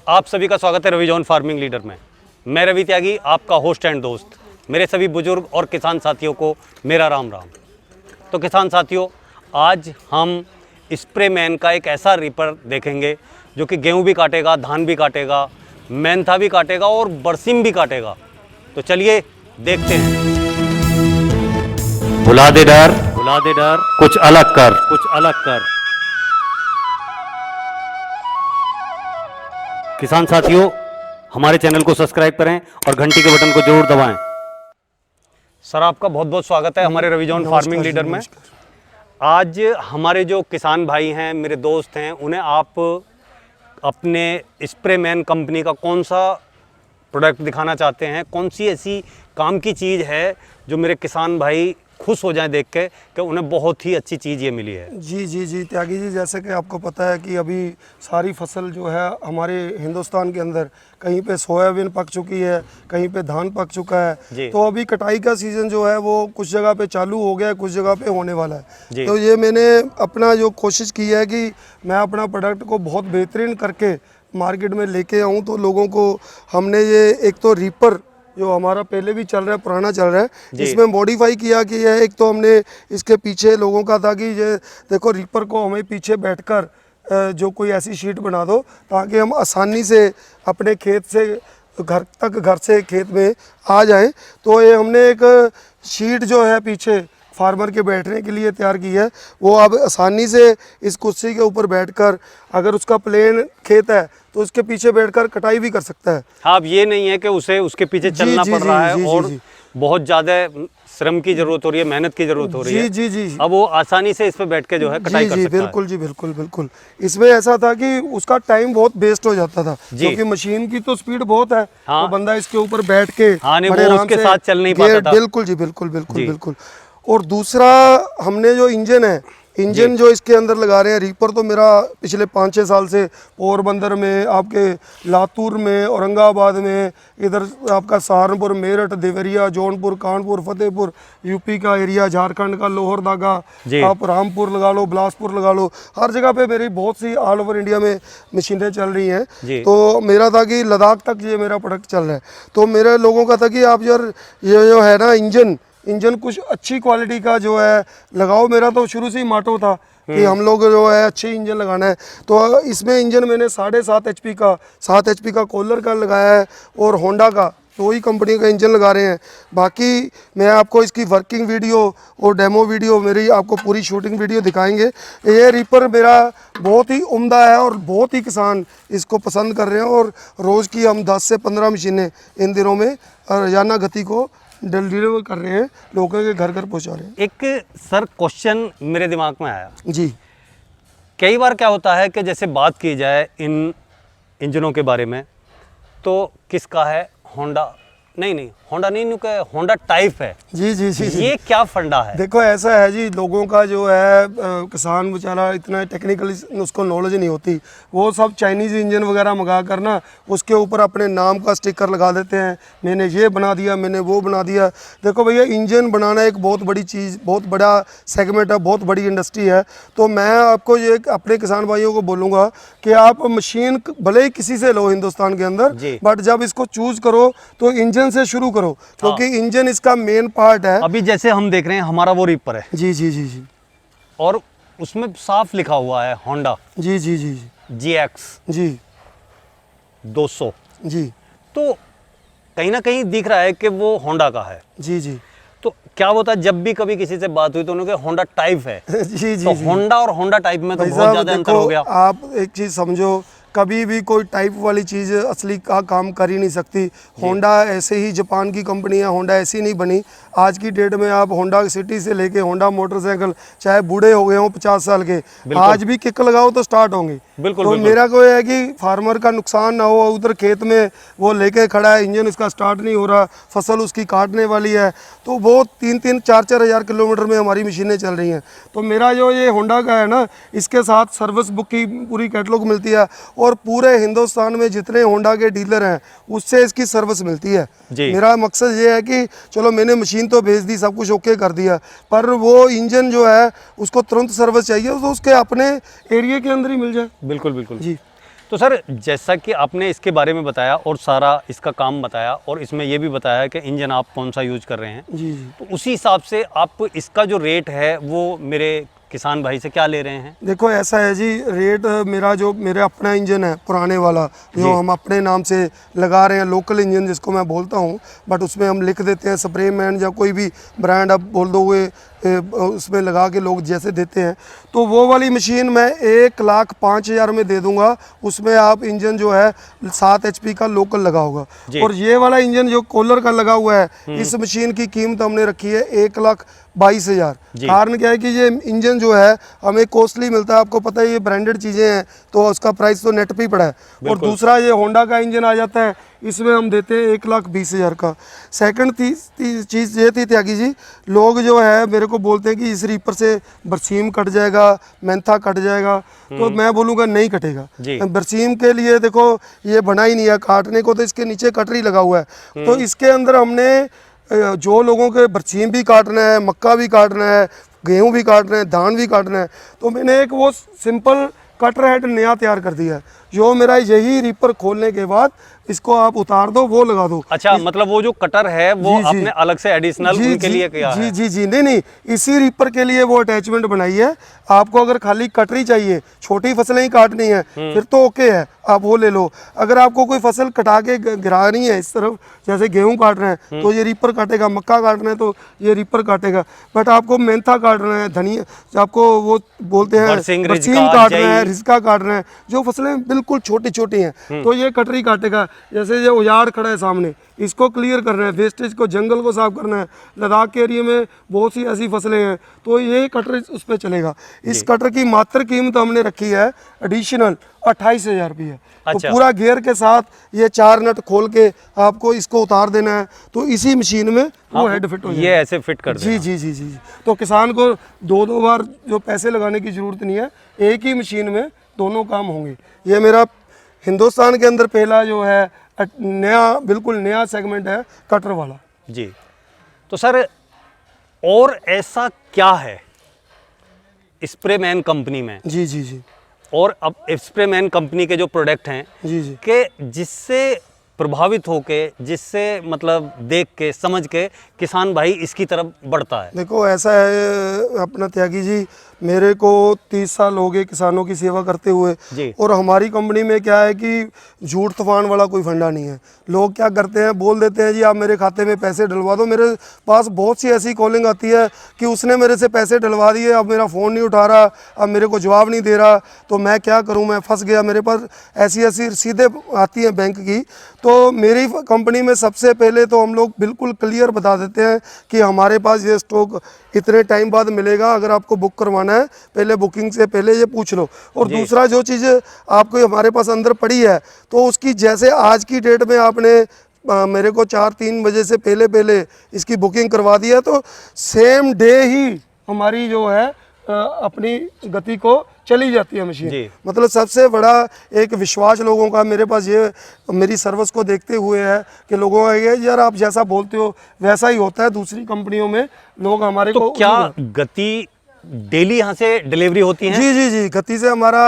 आप सभी का स्वागत है रवि जॉन फार्मिंग लीडर में। मैं रवि त्यागी, आपका होस्ट एंड दोस्त। मेरे सभी बुजुर्ग और किसान साथियों को मेरा राम राम। तो किसान साथियों, आज हम स्प्रे मैन का एक ऐसा रीपर देखेंगे जो कि गेहूं भी काटेगा, धान भी काटेगा, मेंथा भी काटेगा और बरसीम भी काटेगा। तो चलिए देखते हैं। भुला दे डर, कुछ अलग कर। किसान साथियों, हमारे चैनल को सब्सक्राइब करें और घंटी के बटन को जरूर दबाएं। सर, आपका बहुत बहुत स्वागत है हमारे रवि जॉन फार्मिंग लीडर में। आज हमारे जो किसान भाई हैं, मेरे दोस्त हैं, उन्हें आप अपने स्प्रे मैन कंपनी का कौन सा प्रोडक्ट दिखाना चाहते हैं? कौन सी ऐसी काम की चीज़ है जो मेरे किसान भाई खुश हो जाएं देख के कि उन्हें बहुत ही अच्छी चीज़ ये मिली है? जी त्यागी जी, जैसे कि आपको पता है कि अभी सारी फसल जो है हमारे हिंदुस्तान के अंदर कहीं पे सोयाबीन पक चुकी है, कहीं पे धान पक चुका है। तो अभी कटाई का सीज़न जो है वो कुछ जगह पे चालू हो गया है, कुछ जगह पे होने वाला है। तो ये मैंने अपना जो कोशिश की है कि मैं अपना प्रोडक्ट को बहुत बेहतरीन करके मार्केट में लेके आऊँ। तो लोगों को हमने ये एक तो रीपर जो हमारा पहले भी चल रहा है, पुराना चल रहा है, इसमें मॉडिफाई किया कि है। एक तो हमने इसके पीछे लोगों का था कि ये देखो, रीपर को हमें पीछे बैठकर जो कोई ऐसी शीट बना दो ताकि हम आसानी से अपने खेत से घर से खेत में आ जाएं। तो ये हमने एक शीट जो है पीछे फार्मर के बैठने के लिए तैयार की है। वो अब आसानी से इस कुर्सी के ऊपर बैठकर, अगर उसका प्लेन खेत है तो उसके पीछे बैठकर कटाई भी कर सकता है। हाँ, अब ये नहीं है कि उसे उसके पीछे चलना पड़ रहा है और बहुत ज़्यादा श्रम की जरूरत हो रही है, मेहनत की जरूरत हो रही है। जी। अब वो आसानी से इस पे बैठ के जो है कटाई कर सकता है। बिल्कुल। इसमें ऐसा था कि उसका टाइम बहुत वेस्ट हो जाता था, क्योंकि मशीन की तो स्पीड बहुत है। हाँ। तो बंदा इसके ऊपर बैठ के उसके साथ चल नहीं पाता था। बिल्कुल। और दूसरा, हमने जो इंजन जो इसके अंदर लगा रहे हैं, रीपर तो मेरा पिछले 5-6 साल से पोरबंदर में, आपके लातूर में, औरंगाबाद में, इधर आपका सहारनपुर, मेरठ, देवरिया, जौनपुर, कानपुर, फतेहपुर, यूपी का एरिया, झारखंड का लोहरदगा, आप रामपुर लगा लो, बिलासपुर लगा लो, हर जगह पे मेरी बहुत सी ऑल ओवर इंडिया में मशीनें चल रही हैं। तो मेरा था कि लद्दाख तक ये मेरा प्रोडक्ट चल रहा है। तो मेरे लोगों का था कि आप यार ये जो है ना इंजन कुछ अच्छी क्वालिटी का जो है लगाओ। मेरा तो शुरू से ही माटो था कि हम लोग जो है अच्छे इंजन लगाना है। तो इसमें इंजन मैंने 7.5 HP का कॉलर का लगाया है और होंडा का 2 ही कंपनी का इंजन लगा रहे हैं। बाकी मैं आपको इसकी वर्किंग वीडियो और डेमो वीडियो, मेरी आपको पूरी शूटिंग वीडियो दिखाएंगे। ये रीपर मेरा बहुत ही उम्दा है और बहुत ही किसान इसको पसंद कर रहे हैं। और रोज़ की हम 10 से 15 मशीनें इन दिनों में रोजाना गति को डिलीवर कर रहे हैं, लोगों के घर पहुंचा रहे हैं। एक सर क्वेश्चन मेरे दिमाग में आया जी। कई बार क्या होता है कि जैसे बात की जाए इन इंजनों के बारे में, तो किसका है? होंडा नहीं, होंडा टाइप है। जी। ये क्या फंडा है? देखो, ऐसा है जी, लोगों का जो है किसान बेचारा इतना टेक्निकली उसको नॉलेज नहीं होती। वो सब चाइनीज़ इंजन वगैरह मंगा कर ना उसके ऊपर अपने नाम का स्टिकर लगा देते हैं, मैंने ये बना दिया, मैंने वो बना दिया। देखो भैया, इंजन बनाना एक बहुत बड़ी चीज़, बहुत बड़ा सेगमेंट है, बहुत बड़ी इंडस्ट्री है। तो मैं आपको ये अपने किसान भाइयों को बोलूँगा कि आप मशीन भले ही किसी से लो हिंदुस्तान के अंदर, बट जब इसको चूज़ करो तो इंजन से शुरू करो, क्योंकि इंजन इसका मेन पार्ट है। अभी जैसे हम देख रहे हैं, हमारा वो रीपर है। जी। और उसमें साफ लिखा हुआ है होंडा। जी। GX 200। जी। तो कहीं ना कहीं दिख रहा है कि वो होंडा का है। जी। तो क्या होता है, जब भी कभी किसी से बात हुई तो उन्होंने कहा होंडा टाइप है। जी। तो होंडा और होंडा टाइप में तो बहुत ज्यादा अंतर हो गया। आप एक चीज समझो, कभी भी कोई टाइप वाली चीज़ असली का काम कर ही नहीं सकती। होंडा ऐसे ही जापान की कंपनी है, होंडा ऐसी नहीं बनी। आज की डेट में आप होंडा सिटी से लेके होंडा मोटरसाइकिल, चाहे बूढ़े हो गए हों 50 साल के, आज भी किक लगाओ तो स्टार्ट होंगे। तो मेरा को है कि फार्मर का नुकसान ना हो। उधर खेत में वो लेके खड़ा है, इंजन उसका स्टार्ट नहीं हो रहा, फसल उसकी काटने वाली है, तो वो 3-3, 4-4 हज़ार किलोमीटर में हमारी मशीनें चल रही हैं। तो मेरा जो ये होंडा का है ना, इसके साथ सर्विस बुक की पूरी कैटलॉग मिलती है और पूरे हिंदुस्तान में जितने होंडा के डीलर हैं उससे इसकी सर्विस मिलती है। मेरा मकसद ये है कि चलो मैंने मशीन तो भेज दी, सब कुछ ओके कर दिया, पर वो इंजन जो है उसको तुरंत सर्विस चाहिए तो उसके अपने एरिया के अंदर ही मिल जाए। बिल्कुल बिल्कुल जी। तो सर जैसा कि आपने इसके बारे में बताया और सारा इसका काम बताया और इसमें ये भी बताया कि इंजन आप कौन सा यूज कर रहे हैं, जी जी। तो उसी हिसाब से आप इसका जो रेट है वो मेरे किसान भाई से क्या ले रहे हैं? देखो ऐसा है जी, रेट मेरा अपना इंजन है पुराने वाला, जो हम अपने नाम से लगा रहे हैं, लोकल इंजन जिसको मैं बोलता हूँ, बट उसमें हम लिख देते हैं स्प्रे मैन या कोई भी ब्रांड आप बोल दोगे उसमें लगा के लोग जैसे देते हैं। तो वो वाली मशीन मैं 1,05,000 में दे दूंगा। उसमें आप इंजन जो है 7 HP का लोकल लगा होगा, और ये वाला इंजन जो कॉलर का लगा हुआ है, इस मशीन की कीमत हमने रखी है 1,22,000। कारण क्या है कि ये इंजन जो है हमें कॉस्टली मिलता है, आपको पता है ये ब्रांडेड चीज़ें हैं तो उसका प्राइस तो नेट पे ही पड़ा है। और दूसरा ये होंडा का इंजन आ जाता है, इसमें हम देते हैं 1,20,000 का। सेकंड चीज़ ये थी त्यागी जी, लोग जो है मेरे को बोलते हैं कि इस रीपर से बरसीम कट जाएगा, मेंथा कट जाएगा, तो मैं बोलूँगा नहीं कटेगा। बरसीम के लिए देखो ये बना ही नहीं है, काटने को तो इसके नीचे कटरी लगा हुआ है। तो इसके अंदर हमने जो लोगों के बरसीम भी काटना है, मक्का भी काटना है, गेहूँ भी काटना है, धान भी काटना है, तो मैंने एक वो सिंपल कटर हेड नया तैयार कर दिया है, जो मेरा यही रीपर खोलने के बाद इसको आप उतार दो, वो लगा दो। अच्छा, मतलब वो जो कटर है वो आपने अलग से एडिशनल उनके लिए किया है? जी, नहीं, इसी रीपर के लिए वो अटैचमेंट बनाई है। आपको अगर खाली कटरी चाहिए, छोटी फसलें ही काटनी है, फिर तो ओके है, आप वो ले लो। अगर आपको कोई फसल कटा के गिरानी है इस तरफ, जैसे गेहूं काट रहे हैं तो ये रीपर काटेगा, मक्का काटना है तो ये रीपर काटेगा, बट आपको मेंथा काटना है, धनिया, आपको वो बोलते हैं बरसीम काटना है, रिस्का काटना है, जो फसलें बिल्कुल छोटी छोटी हैं, तो ये कटरी काटेगा। जैसे ये उजाड़ खड़ा है सामने, इसको क्लियर करना है, वेस्टेज को, जंगल को साफ करना है। लद्दाख के एरिया में बहुत सी ऐसी फसलें हैं, तो ये कटर उस पर चलेगा। इस कटर की मात्र कीमत हमने रखी है एडिशनल 28,000 रुपये। तो पूरा गियर के साथ ये 4 नट खोल के आपको इसको उतार देना है, तो इसी मशीन में वो हेड फिट हो जाएगा। ये ऐसे फिट कर देना। जी। तो किसान को दो बार जो पैसे लगाने की जरूरत नहीं है, एक ही मशीन में दोनों काम होंगे। ये मेरा हिंदुस्तान के अंदर पहला जो है नया, बिल्कुल नया सेगमेंट है कटर वाला। जी, तो सर और ऐसा क्या है स्प्रेमैन कंपनी में? जी। और अब स्प्रेमैन कंपनी के जो प्रोडक्ट हैं जी कि जिससे प्रभावित होके, जिससे मतलब देख के समझ के किसान भाई इसकी तरफ बढ़ता है? देखो ऐसा है अपना त्यागी जी, मेरे को 30 साल हो गए किसानों की सेवा करते हुए, और हमारी कंपनी में क्या है कि झूठ तूफान वाला कोई फंडा नहीं है। लोग क्या करते हैं, बोल देते हैं जी आप मेरे खाते में पैसे डलवा दो। मेरे पास बहुत सी ऐसी कॉलिंग आती है कि उसने मेरे से पैसे डलवा दिए, अब मेरा फ़ोन नहीं उठा रहा, अब मेरे को जवाब नहीं दे रहा, तो मैं क्या करूं, मैं फंस गया। मेरे पास ऐसी रसीदें आती हैं बैंक की। तो मेरी कंपनी में सबसे पहले तो हम लोग बिल्कुल क्लियर बता देते हैं कि हमारे पास ये स्टॉक इतने टाइम बाद मिलेगा, अगर आपको बुक करवाना है पहले बुकिंग से पहले ये पूछ लो। और दूसरा, जो चीज़ आपको हमारे पास अंदर पड़ी है, तो उसकी जैसे आज की डेट में आपने मेरे को 4-3 बजे से पहले इसकी बुकिंग करवा दी है, तो सेम डे ही हमारी जो है अपनी गति को चली जाती है मशीन। मतलब सबसे बड़ा एक विश्वास लोगों का मेरे पास ये मेरी सर्विस को देखते हुए है कि लोगों का ये यार आप जैसा बोलते हो वैसा ही होता है। दूसरी कंपनियों में लोग हमारे तो क्या गति डेली यहाँ से डिलीवरी होती है? जी। गति से हमारा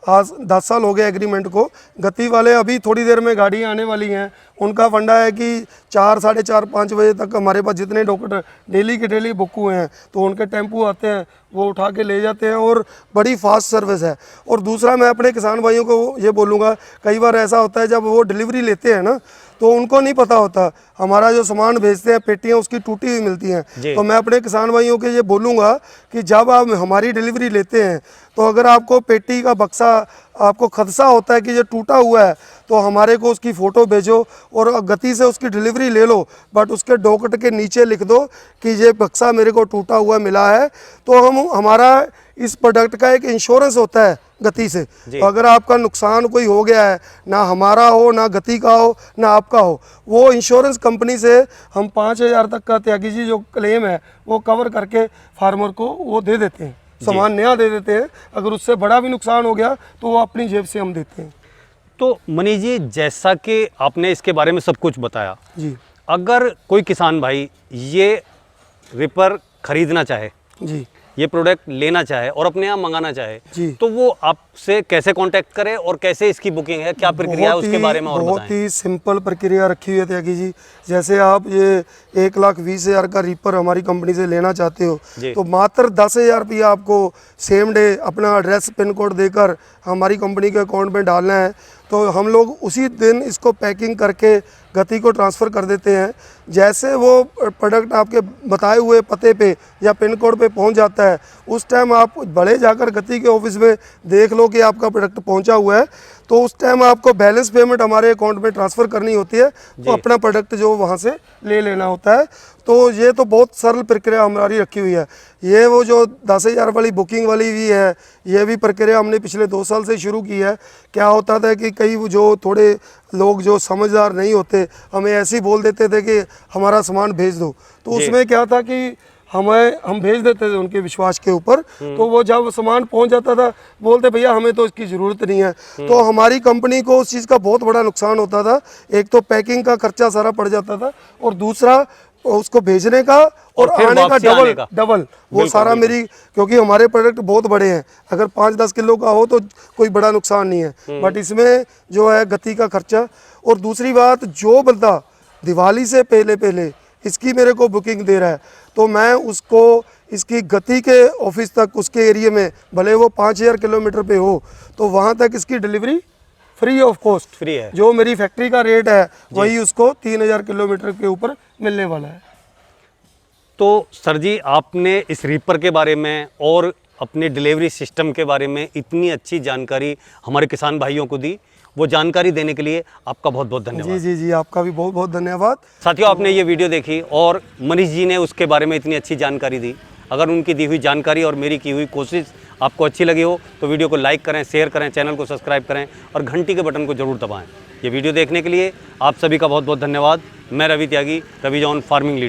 आज 10 साल हो गए एग्रीमेंट को। गति वाले अभी थोड़ी देर में गाड़ियाँ आने वाली हैं। उनका फंडा है कि 4, साढ़े 4, 5 बजे तक हमारे पास जितने डॉक्टर डेली के डेली बुक हुए हैं, तो उनके टेम्पू आते हैं, वो उठा के ले जाते हैं, और बड़ी फास्ट सर्विस है। और दूसरा, मैं अपने किसान भाइयों को ये बोलूँगा, कई बार ऐसा होता है जब वो डिलीवरी लेते हैं ना, तो उनको नहीं पता होता हमारा जो सामान भेजते हैं, पेटियाँ उसकी टूटी हुई मिलती हैं। तो मैं अपने किसान भाइयों के ये बोलूँगा कि जब आप हमारी डिलीवरी लेते हैं, तो अगर आपको पेटी का बक्सा आपको खदशा होता है कि ये टूटा हुआ है, तो हमारे को उसकी फ़ोटो भेजो और गति से उसकी डिलीवरी ले लो, बट उसके डॉक्यूमेंट के नीचे लिख दो कि ये बक्सा मेरे को टूटा हुआ मिला है। तो हमारा इस प्रोडक्ट का एक इंश्योरेंस होता है गति से। तो अगर आपका नुकसान कोई हो गया है, ना हमारा हो, ना गति का हो, ना आपका हो, वो इंश्योरेंस कंपनी से हम 5,000 तक का त्यागी जी जो क्लेम है वो कवर करके फार्मर को वो दे देते हैं, सामान नया दे देते हैं। अगर उससे बड़ा भी नुकसान हो गया तो वो अपनी जेब से हम देते हैं। तो मनीष जी, जैसा कि आपने इसके बारे में सब कुछ बताया जी, अगर कोई किसान भाई ये रिपर खरीदना चाहे, जी, ये प्रोडक्ट लेना चाहे और अपने यहाँ मंगाना चाहे, जी, तो वो आप आपसे कैसे कांटेक्ट करें और कैसे इसकी बुकिंग है, क्या प्रक्रिया है उसके बारे में और बहुत बताएं। ही सिंपल प्रक्रिया रखी हुई है त्यागी जी। जैसे आप ये 1,20,000 का रीपर हमारी कंपनी से लेना चाहते हो जी। तो मात्र 10,000 रुपया आपको सेम डे अपना एड्रेस पिन कोड देकर हमारी कंपनी के अकाउंट में डालना है। तो हम लोग उसी दिन इसको पैकिंग करके गति को ट्रांसफ़र कर देते हैं। जैसे वो प्रोडक्ट आपके बताए हुए पते पे या पिन कोड पे पहुंच जाता है, उस टाइम आप बड़े जाकर गति के ऑफिस में देख लो कि आपका प्रोडक्ट पहुंचा हुआ है, तो उस टाइम आपको बैलेंस पेमेंट हमारे अकाउंट में ट्रांसफ़र करनी होती है, तो अपना प्रोडक्ट जो वहाँ से ले लेना होता है। तो ये तो बहुत सरल प्रक्रिया हमारी रखी हुई है। ये वो जो 10,000 वाली बुकिंग वाली भी है, ये भी प्रक्रिया हमने पिछले 2 साल से शुरू की है। क्या होता था कि कई जो थोड़े लोग जो समझदार नहीं होते हमें ऐसे ही बोल देते थे कि हमारा सामान भेज दो, तो उसमें क्या था कि हम भेज देते थे उनके विश्वास के ऊपर, तो वो जब सामान पहुंच जाता था बोलते भैया हमें तो इसकी ज़रूरत नहीं है। तो हमारी कंपनी को उस चीज़ का बहुत बड़ा नुकसान होता था। एक तो पैकिंग का खर्चा सारा पड़ जाता था और दूसरा उसको भेजने का और फिर आने का वापसी आने का। डबल वो सारा मेरी, क्योंकि हमारे प्रोडक्ट बहुत बड़े हैं, अगर 5-10 किलो का हो तो कोई बड़ा नुकसान नहीं है, बट इसमें जो है गति का खर्चा। और दूसरी बात, जो बंदा दिवाली से पहले पहले इसकी मेरे को बुकिंग दे रहा है तो मैं उसको इसकी गति के ऑफिस तक, उसके एरिया में भले वो 5,000 किलोमीटर पे हो, तो वहाँ तक इसकी delivery free of cost free है। जो मेरी फैक्ट्री का रेट है वही उसको 3,000 किलोमीटर के ऊपर मिलने वाला है। तो सर जी, आपने इस रीपर के बारे में और अपने डिलीवरी सिस्टम के बारे में इतनी अच्छी जानकारी हमारे किसान भाइयों को दी, वो जानकारी देने के लिए आपका बहुत बहुत धन्यवाद। जी जी जी, आपका भी बहुत बहुत धन्यवाद। साथियों, आपने ये वीडियो देखी और मनीष जी ने उसके बारे में इतनी अच्छी जानकारी दी। अगर उनकी दी हुई जानकारी और मेरी की हुई कोशिश आपको अच्छी लगी हो तो वीडियो को लाइक करें, शेयर करें, चैनल को सब्सक्राइब करें और घंटी के बटन को जरूर दबाएं। ये वीडियो देखने के लिए आप सभी का बहुत बहुत धन्यवाद। मैं रवि त्यागी, रवि जॉन फार्मिंग लीडर।